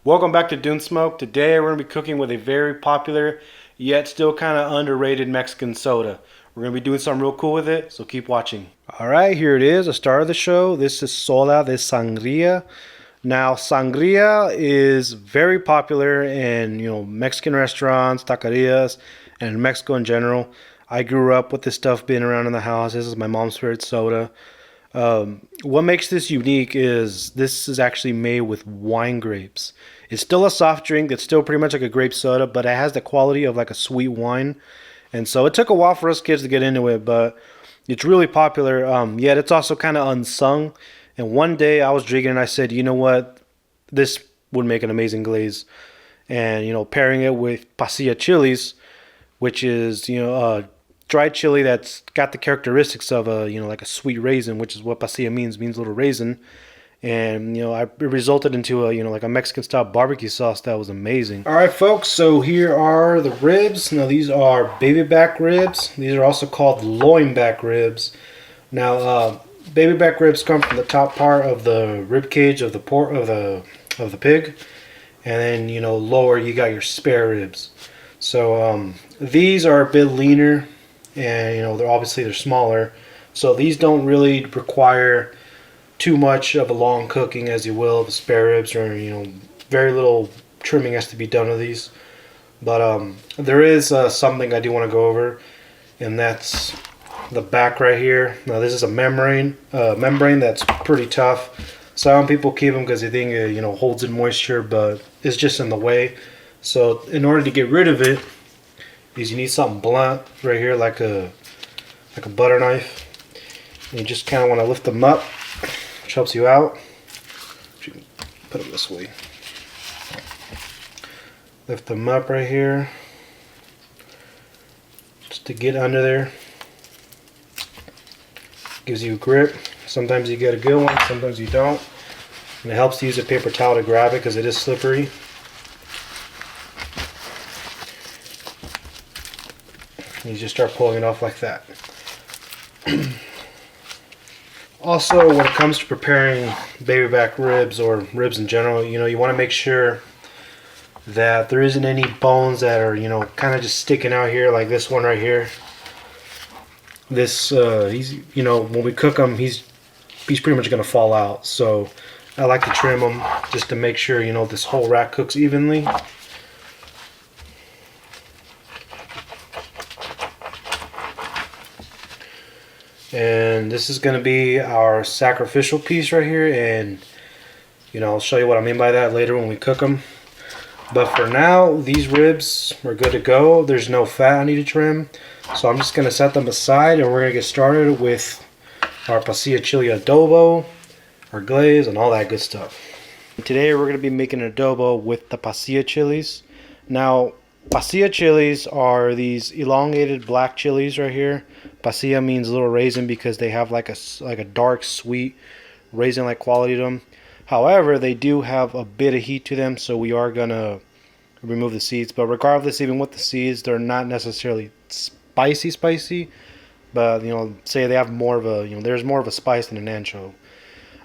Welcome back to Dune Smoke. Today we're going to be cooking with a very popular yet still kind of underrated Mexican soda. We're going to be doing something real cool with it, so keep watching. Alright, here it is, the start of the show. This is soda de sangria. Now, sangria is very popular in Mexican restaurants, taquerias, and in Mexico in general. I grew up with this stuff being around in the house. This is my mom's favorite soda. What makes this unique is this is actually made with wine grapes. It's still a soft drink. It's still pretty much like a grape soda, but it has the quality of like a sweet wine. And so it took a while for us kids to get into it, but it's really popular. Yet it's also kind of unsung. And one day I was drinking and I said, you know what? This would make an amazing glaze. And, pairing it with Pasilla Chiles, which is, dried chili that's got the characteristics of like a sweet raisin, which is what pasilla means little raisin. And it resulted into like a Mexican style barbecue sauce that was amazing. All right, folks, so here are the ribs. Now these are baby back ribs. These are also called loin back ribs. Now baby back ribs come from the top part of the rib cage of the pig, and then lower you got your spare ribs. So these are a bit leaner, and they're smaller, so these don't really require too much of a long cooking as you will the spare ribs, or very little trimming has to be done with these. But there is something I do want to go over, and that's the back right here. Now this is a membrane that's pretty tough. Some people keep them because they think it holds in moisture, but it's just in the way. So in order to get rid of it, is you need something blunt right here, like a butter knife. And you just kind of want to lift them up, which helps you out. You can put them this way. Lift them up right here, just to get under there. Gives you a grip. Sometimes you get a good one, sometimes you don't. And it helps to use a paper towel to grab it because it is slippery. You just start pulling it off like that. Also, when it comes to preparing baby back ribs or ribs in general, you want to make sure that there isn't any bones that are kind of just sticking out here, like this one right here. This when we cook them, he's pretty much gonna fall out. So I like to trim them just to make sure this whole rack cooks evenly. And this is going to be our sacrificial piece right here, and I'll show you what I mean by that later when we cook them. But for now, these ribs are good to go. There's no fat I need to trim, so I'm just going to set them aside, and we're going to get started with our pasilla chili adobo, our glaze, and all that good stuff. Today we're going to be making an adobo with the pasilla chilies. Now, pasilla chilies are these elongated black chilies right here. Pasilla means little raisin because they have like a dark, sweet raisin-like quality to them. However, they do have a bit of heat to them, so we are gonna remove the seeds. But regardless, even with the seeds, they're not necessarily spicy. But say they have more of a there's more of a spice than an ancho.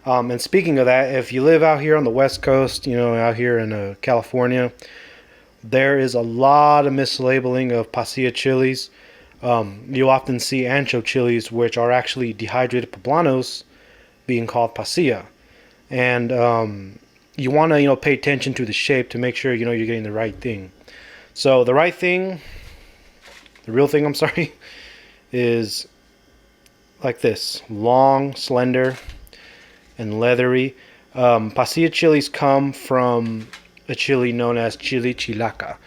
And speaking of that, if you live out here on the West Coast, out here in California, there is a lot of mislabeling of pasilla chilies. You'll often see ancho chilies, which are actually dehydrated poblanos, being called pasilla. And you want to pay attention to the shape to make sure you're getting the right thing. So the real thing, I'm sorry, is like this: long, slender, and leathery. Pasilla chilies come from a chili known as chile chilaca.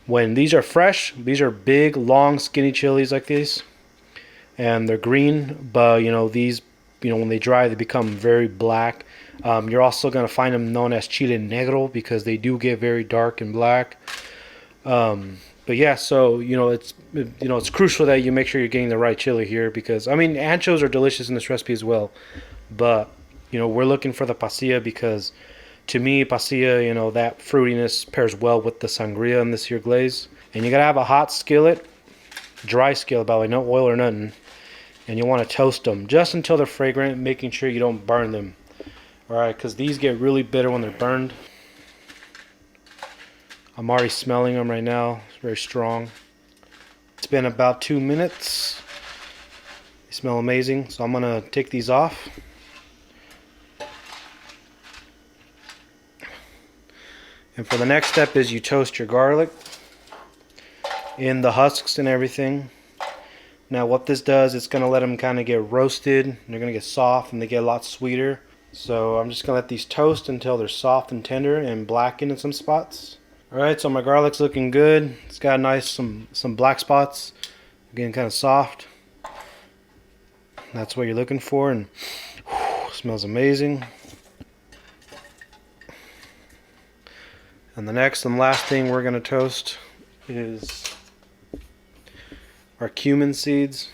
When these are fresh, these are big, long, skinny chilies like these, and they're green. But these, when they dry, they become very black. You're also gonna find them known as chile negro because they do get very dark and black. But yeah, so it's crucial that you make sure you're getting the right chili here, because anchos are delicious in this recipe as well, but we're looking for the pasilla because, to me, pasilla, that fruitiness pairs well with the sangria in this here glaze. And you gotta have a hot skillet, dry skillet by the way, no oil or nothing. And you want to toast them just until they're fragrant, making sure you don't burn them. Alright, because these get really bitter when they're burned. I'm already smelling them right now. It's very strong. It's been about 2 minutes. They smell amazing. So I'm gonna take these off. And for the next step is you toast your garlic in the husks and everything. Now what this does, it's gonna let them kind of get roasted. They're gonna get soft and they get a lot sweeter. So I'm just gonna let these toast until they're soft and tender and blackened in some spots. Alright, so my garlic's looking good. It's got nice some black spots. Getting kind of soft. That's what you're looking for, and smells amazing. And the next and last thing we're gonna toast is our cumin seeds.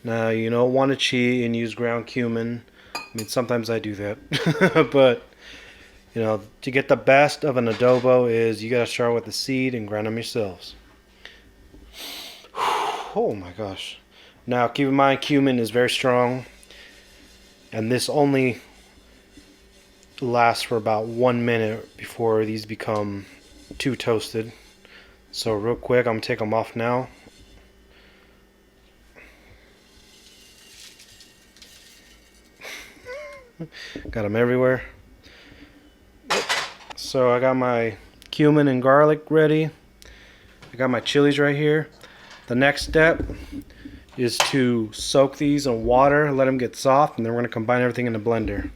Now you don't want to cheat and use ground cumin. I mean, sometimes I do that, but you know, to get the best of an adobo is you gotta start with the seed and grind them yourselves. Oh my gosh. Now keep in mind, cumin is very strong, and this only lasts for about 1 minute before these become too toasted. So real quick, I'm gonna take them off now. Got them everywhere. So I got my cumin and garlic ready. I got my chilies right here. The next step is to soak these in water, let them get soft, and then we're going to combine everything in the blender.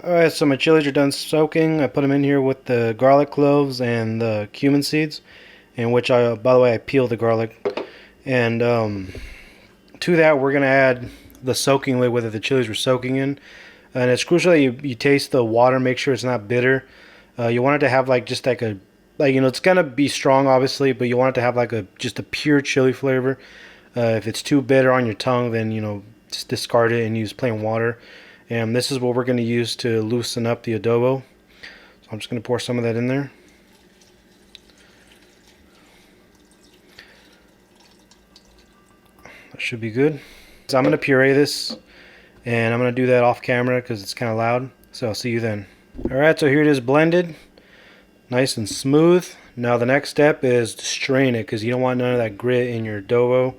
Alright, so my chilies are done soaking. I put them in here with the garlic cloves and the cumin seeds, in which I, by the way, I peeled the garlic. And to that, we're going to add the soaking liquid that the chilies were soaking in. And it's crucial that you taste the water, make sure it's not bitter. You want it to have just like a, you know, it's gonna be strong obviously, but you want it to have just a pure chili flavor. If it's too bitter on your tongue, then you know, just discard it and use plain water. And this is what we're gonna use to loosen up the adobo. So I'm just gonna pour some of that in there. That should be good. So I'm gonna puree this. And I'm going to do that off camera because it's kind of loud. So I'll see you then. Alright, so here it is blended. Nice and smooth. Now the next step is to strain it because you don't want none of that grit in your adobo.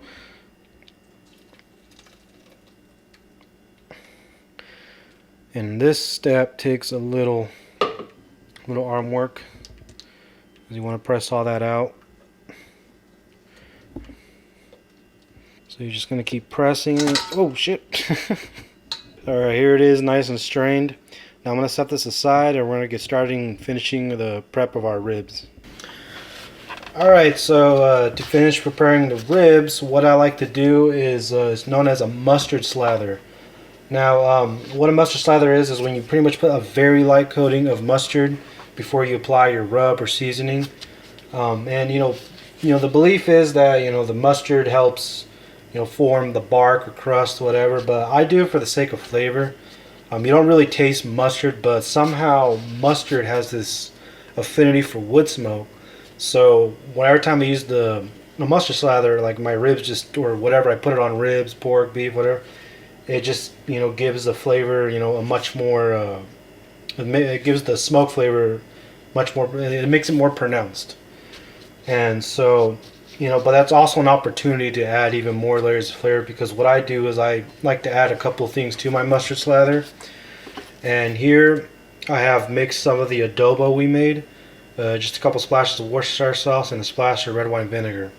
And this step takes a little arm work. Because you want to press all that out. So you're just going to keep pressing. Oh shit. Alright, here it is, nice and strained. Now I'm going to set this aside and we're going to get started finishing the prep of our ribs. Alright, so to finish preparing the ribs, what I like to do is known as a mustard slather. Now, what a mustard slather is when you pretty much put a very light coating of mustard before you apply your rub or seasoning. And you know, the belief is that the mustard helps form the bark or crust, whatever, but I do it for the sake of flavor. You don't really taste mustard, but somehow mustard has this affinity for wood smoke. So whenever time I use the mustard slather, like my ribs or whatever, I put it on ribs, pork, beef, whatever, it just gives the flavor a much more it gives the smoke flavor much more, it makes it more pronounced. And so but that's also an opportunity to add even more layers of flavor, because what I do is I like to add a couple of things to my mustard slather. And here I have mixed some of the adobo we made, just a couple splashes of Worcestershire sauce and a splash of red wine vinegar.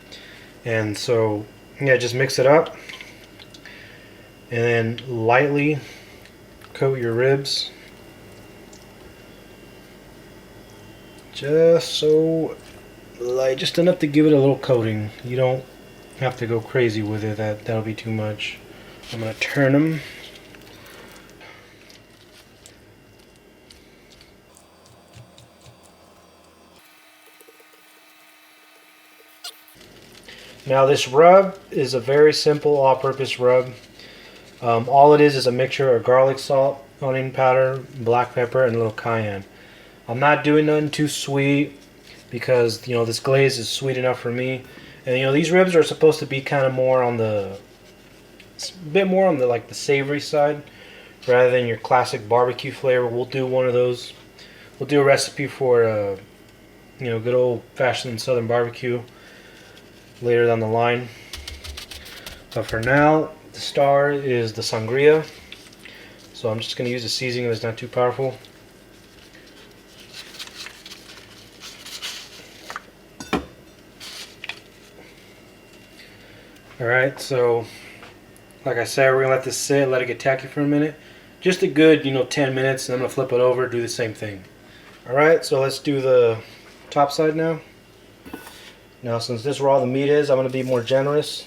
And so yeah, just mix it up and then lightly coat your ribs, just so light, just enough to give it a little coating. You don't have to go crazy with it, that'll be too much. I'm gonna turn them. Now this rub is a very simple all-purpose rub. All it is a mixture of garlic salt, onion powder, black pepper, and a little cayenne. I'm not doing nothing too sweet, because this glaze is sweet enough for me. And these ribs are supposed to be kind of more on the like the savory side rather than your classic barbecue flavor. We'll do one of those. We'll do a recipe for You know, good old fashioned Southern barbecue later down the line. But for now, the star is the Sangria. So I'm just going to use a seasoning that's not too powerful. Alright, so like I said, we're going to let this sit, let it get tacky for a minute. Just a good, 10 minutes, and I'm going to flip it over, do the same thing. Alright, so let's do the top side now. Now, since this is where all the meat is, I'm going to be more generous.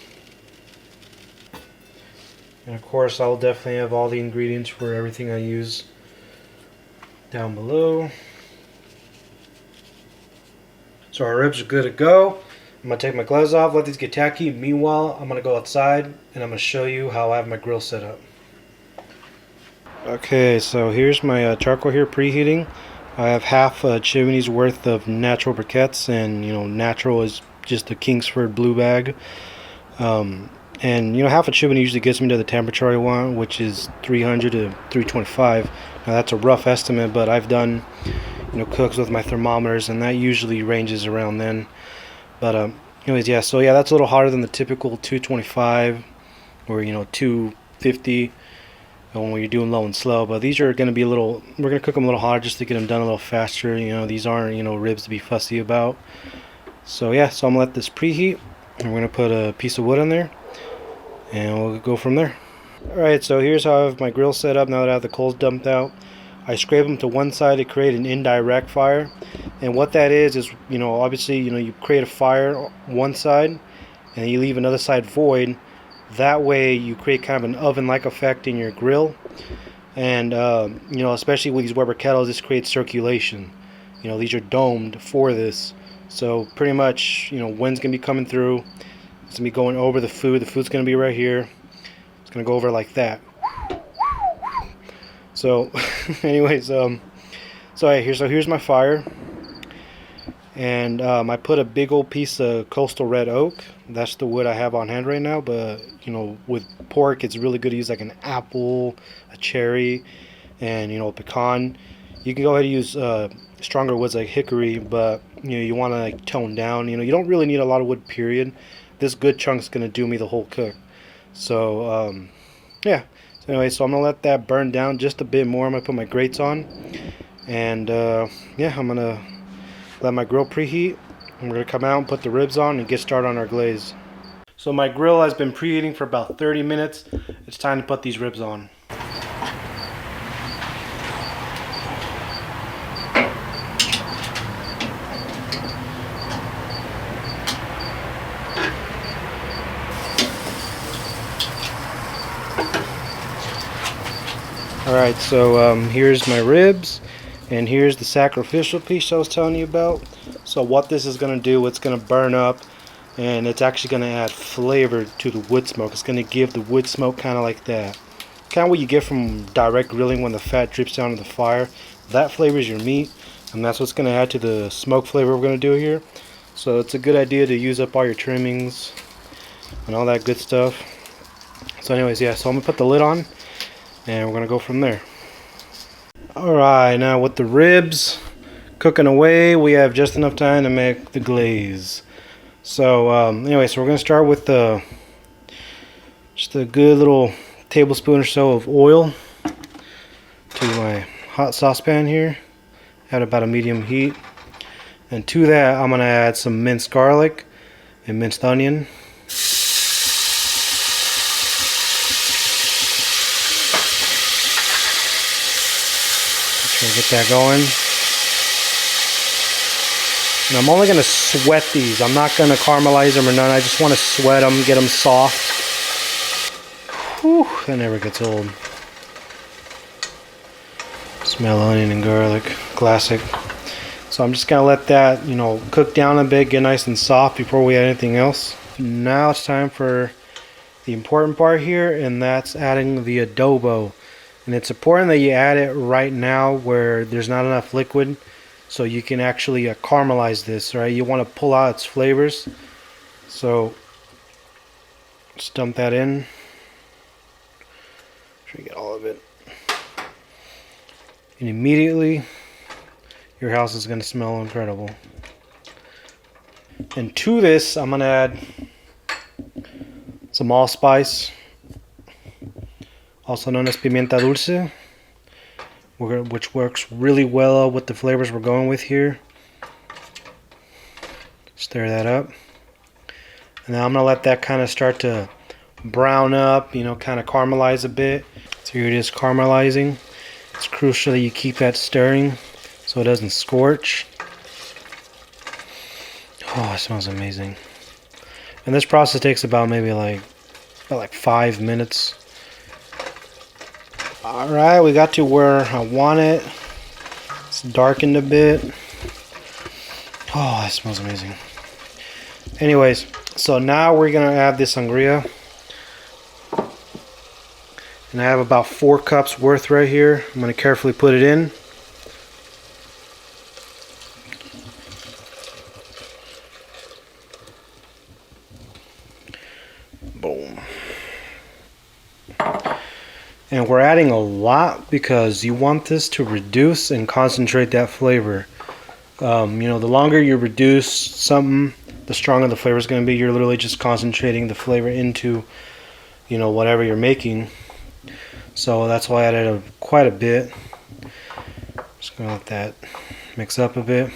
And of course, I'll definitely have all the ingredients for everything I use down below. So our ribs are good to go. I'm going to take my gloves off, let these get tacky. Meanwhile, I'm going to go outside and I'm going to show you how I have my grill set up. Okay, so here's my charcoal here preheating. I have half a chimney's worth of natural briquettes, and natural is just the Kingsford blue bag. And half a chimney usually gets me to the temperature I want, which is 300 to 325. Now that's a rough estimate, but I've done cooks with my thermometers, and that usually ranges around then. But anyways, yeah, so yeah, that's a little hotter than the typical 225 or 250 when you're doing low and slow. But these are going to be we're going to cook them a little hotter just to get them done a little faster. These aren't ribs to be fussy about. So yeah, so I'm going to let this preheat, and we're going to put a piece of wood in there, and we'll go from there. Alright, so here's how I have my grill set up now that I have the coals dumped out. I scrape them to one side to create an indirect fire. And what that is obviously, you create a fire one side and you leave another side void. That way you create kind of an oven-like effect in your grill. And, especially with these Weber kettles, this creates circulation. These are domed for this. So pretty much, wind's going to be coming through. It's going to be going over the food. The food's going to be right here. It's going to go over like that. So, anyways, here's my fire. And I put a big old piece of coastal red oak. That's the wood I have on hand right now. But, with pork, it's really good to use like an apple, a cherry, and, a pecan. You can go ahead and use stronger woods like hickory, but, you want to tone down. You don't really need a lot of wood, period. This good chunk's going to do me the whole cook. So, yeah. So anyway, so I'm going to let that burn down just a bit more. I'm going to put my grates on. And, yeah, I'm going to let my grill preheat. I'm going to come out and put the ribs on and get started on our glaze. So my grill has been preheating for about 30 minutes. It's time to put these ribs on. Alright, so here's my ribs, and here's the sacrificial piece I was telling you about. So what this is going to do, it's going to burn up, and it's actually going to add flavor to the wood smoke. It's going to give the wood smoke kind of like that. Kind of what you get from direct grilling when the fat drips down to the fire. That flavors your meat, and that's what's going to add to the smoke flavor we're going to do here. So it's a good idea to use up all your trimmings and all that good stuff. So anyways, yeah, so I'm going to put the lid on, and we're going to go from there. Alright, now with the ribs cooking away, we have just enough time to make the glaze. So anyway, so we're going to start with just a good little tablespoon or so of oil to my hot saucepan here at about a medium heat. And to that, I'm going to add some minced garlic and minced onion. Get that going. And I'm only going to sweat these. I'm not going to caramelize them or none. I just want to sweat them, get them soft. Whew, that never gets old. Smell onion and garlic. Classic. So I'm just going to let that, cook down a bit, get nice and soft before we add anything else. Now it's time for the important part here, and that's adding the adobo. And it's important that you add it right now where there's not enough liquid, so you can actually caramelize this, right? You want to pull out its flavors. So just dump that in. Try to get all of it. And immediately your house is going to smell incredible. And to this, I'm gonna add some allspice, also known as pimienta dulce, which works really well with the flavors we're going with here. Stir that up. And now I'm gonna let that kind of start to brown up, you know, kind of caramelize a bit. So here it is caramelizing. It's crucial that you keep that stirring so it doesn't scorch. Oh, it smells amazing. And this process takes about maybe like 5 minutes. Alright, we got to where I want it. It's darkened a bit. Oh, that smells amazing. Anyways, so now we're gonna add this sangria. And I have about 4 cups worth right here. I'm gonna carefully put it in. Boom. And we're adding a lot because you want this to reduce and concentrate that flavor. You know, the longer you reduce something, the stronger the flavor is going to be. You're literally just concentrating the flavor into, you know, whatever you're making. So that's why I added quite a bit. Just going to let that mix up a bit.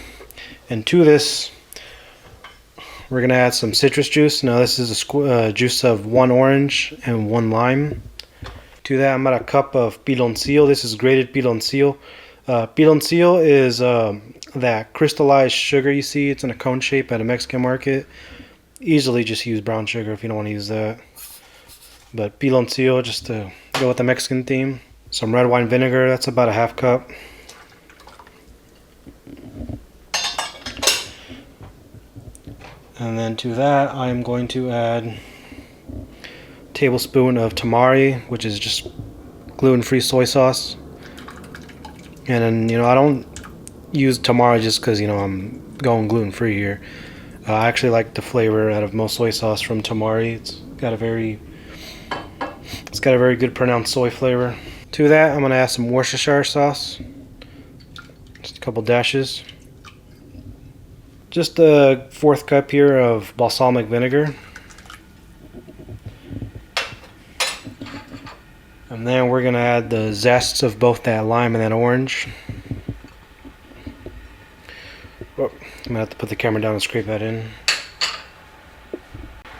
And to this, we're going to add some citrus juice. Now this is a juice of 1 orange and 1 lime. To that, I'm at a cup of piloncillo. This is grated piloncillo. Piloncillo is that crystallized sugar you see. It's in a cone shape at a Mexican market. Easily just use brown sugar if you don't want to use that. But piloncillo, just to go with the Mexican theme. Some red wine vinegar. That's about a half cup. And then to that, I'm going to add tablespoon of tamari, which is just gluten-free soy sauce. And then, you know, I don't use tamari just because, you know, I'm going gluten-free here. I actually like the flavor out of most soy sauce from tamari. It's got a very good pronounced soy flavor. To that, I'm going to add some Worcestershire sauce. Just a couple dashes. Just a 1/4 cup here of balsamic vinegar. And then we're going to add the zests of both that lime and that orange. Oh, I'm going to have to put the camera down and scrape that in.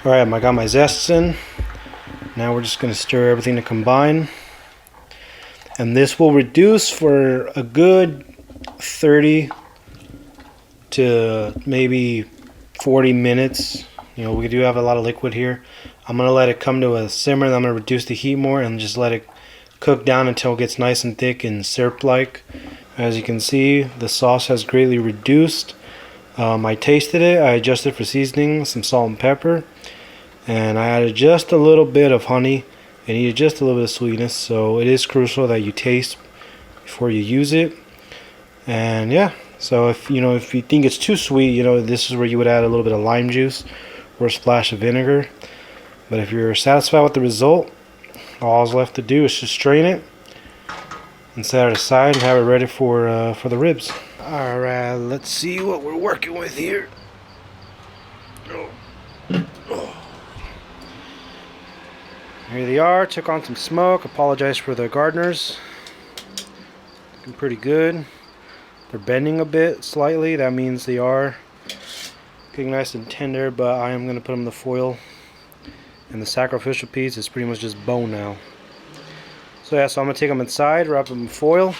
Alright, I got my zests in. Now we're just going to stir everything to combine. And this will reduce for a good 30 to maybe 40 minutes. You know, we do have a lot of liquid here. I'm going to let it come to a simmer, and I'm going to reduce the heat more and just let it cook down until it gets nice and thick and syrup-like. As you can see, the sauce has greatly reduced. I tasted it, I adjusted for seasoning, some salt and pepper, and I added just a little bit of honey. It needed just a little bit of sweetness, so it is crucial that you taste before you use it. And yeah, so if you think it's too sweet, you know, this is where you would add a little bit of lime juice or a splash of vinegar. But if you're satisfied with the result, all is left to do is just strain it and set it aside and have it ready for the ribs. Alright, let's see what we're working with here. Here they are. Took on some smoke. Apologize for the gardeners. Looking pretty good. They're bending a bit slightly. That means they are getting nice and tender, but I am going to put them in the foil. And the sacrificial piece is pretty much just bone now. So yeah, so I'm going to take them inside, wrap them in foil.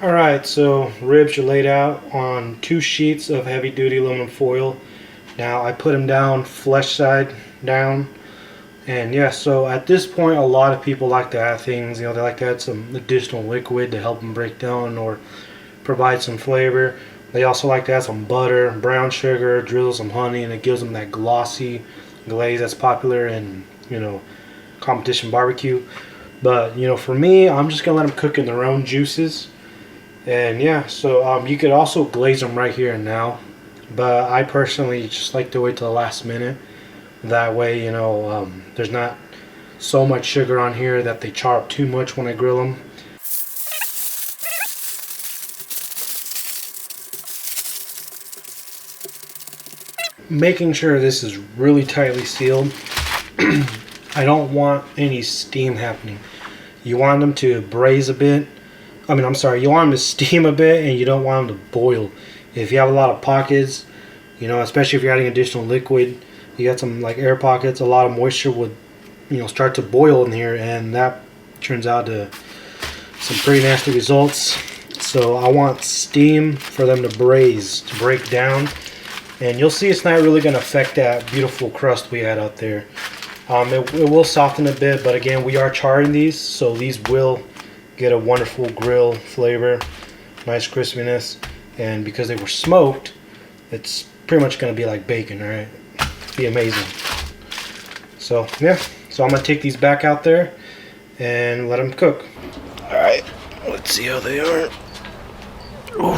Alright, so ribs are laid out on 2 sheets of heavy duty aluminum foil. Now I put them down flesh side down. And yeah, so at this point a lot of people like to add things, you know, they like to add some additional liquid to help them break down or provide some flavor. They also like to add some butter, brown sugar, drizzle some honey, and it gives them that glossy glaze that's popular in, you know, competition barbecue. But you know, for me, I'm just gonna let them cook in their own juices. And yeah, so you could also glaze them right here and now, but I personally just like to wait till the last minute. That way, you know, there's not so much sugar on here that they char up too much when I grill them. making sure this is really tightly sealed. I don't want any steam happening. You want them to braise a bit. You want them to steam a bit, and you don't want them to boil. If you have a lot of pockets, especially if you're adding additional liquid, you got some like air pockets, a lot of moisture would, start to boil in here, and that turns out to some pretty nasty results. So I want steam for them to braise, to break down, and you'll see it's not really going to affect that beautiful crust we had out there. It will soften a bit, but again, we are charring these, so these will get a wonderful grill flavor, nice crispiness, and because they were smoked, it's pretty much going to be like bacon, alright? Be amazing. So yeah, so I'm going to take these back out there and let them cook. Alright, let's see how they are. Ooh.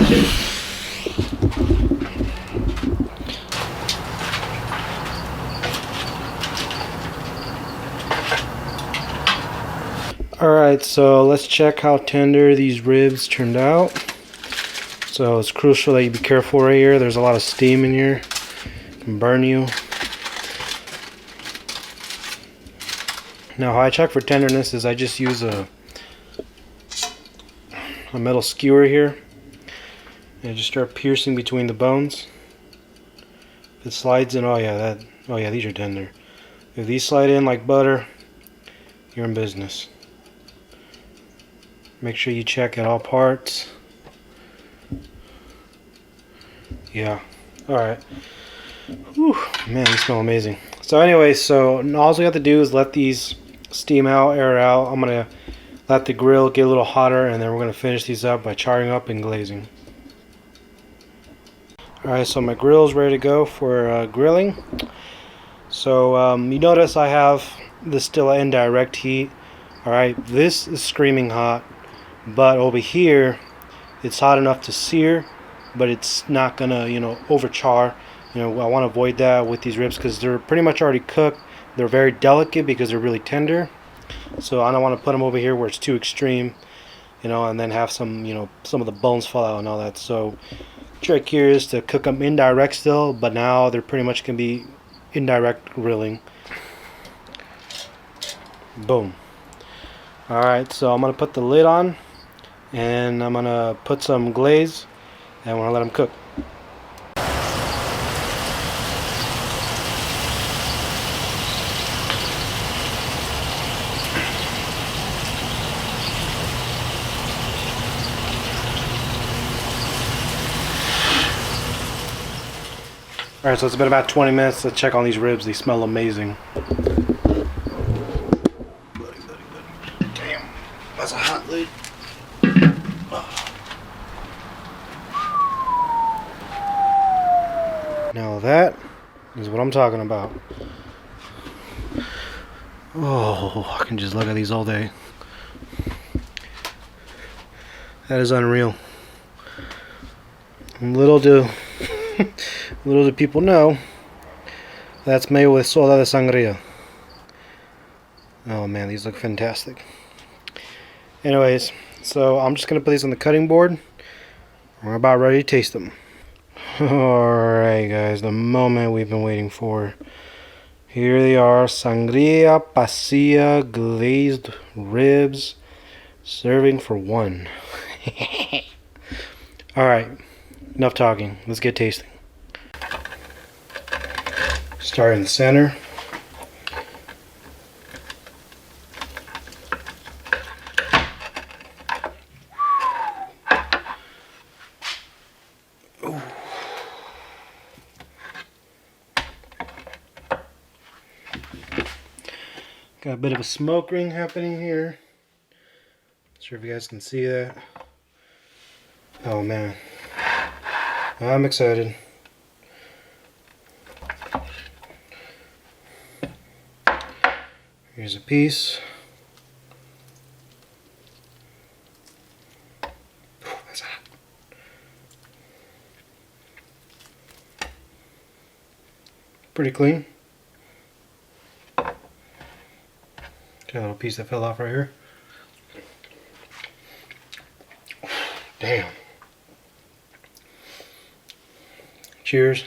Alright, so let's check how tender these ribs turned out. So it's crucial that you be careful right here. There's a lot of steam in here. It can burn you. Now how I check for tenderness is I just use a metal skewer here. And I just start piercing between the bones. If it slides in, oh yeah, these are tender. If these slide in like butter, you're in business. Make sure you check at all parts. Yeah. Alright. Whew. Man, these smell amazing. So anyway, so all we have to do is let these steam out, air out. I'm going to let the grill get a little hotter, and then we're going to finish these up by charring up and glazing. Alright, so my grill is ready to go for grilling. So you notice I have this still at indirect heat. Alright, this is screaming hot. But over here, it's hot enough to sear, but it's not gonna, overchar. I want to avoid that with these ribs because they're pretty much already cooked. They're very delicate because they're really tender. So I don't want to put them over here where it's too extreme, and then have some of the bones fall out and all that. So trick here is to cook them indirect still, but now they're pretty much gonna be indirect grilling. Boom. Alright, so I'm gonna put the lid on. And I'm gonna put some glaze and we're gonna let them cook. Alright, so it's been about 20 minutes. Let's check on these ribs. They smell amazing. Damn, that's a hot lid. Now that is what I'm talking about. Oh, I can just look at these all day. That is unreal. Little do people know that's made with soda de sangria. Oh man, these look fantastic. Anyways, so I'm just gonna put these on the cutting board. We're about ready to taste them. Alright guys, the moment we've been waiting for. Here they are, Sangria Pasilla glazed ribs, serving for one. Alright, enough talking, let's get tasting. Start in the center. Got a bit of a smoke ring happening here. Not sure if you guys can see that. Oh man, I'm excited. Here's a piece. That's hot. Pretty clean. Got a little piece that fell off right here. Damn. Cheers.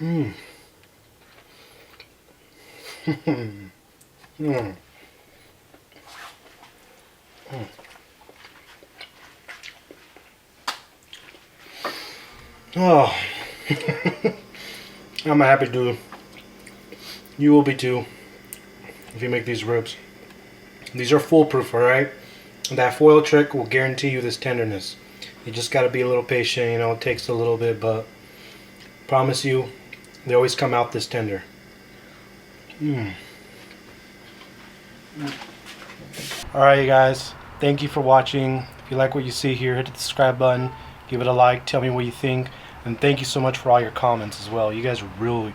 Mmm. Mmm. Mm. Oh. I'm a happy dude. You will be too if you make these ribs. These are foolproof, alright? That foil trick will guarantee you this tenderness. You just gotta be a little patient, you know, it takes a little bit, but promise you, they always come out this tender. Mmm. Alright, you guys, thank you for watching. If you like what you see here, hit the subscribe button, give it a like, tell me what you think, and thank you so much for all your comments as well. You guys are really,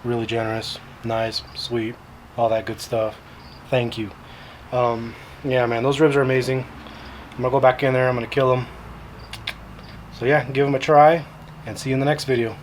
really generous, nice, sweet, all that good stuff. Thank you. Yeah, man, those ribs are amazing. I'm gonna go back in there, I'm gonna kill them. So yeah, give them a try, and see you in the next video.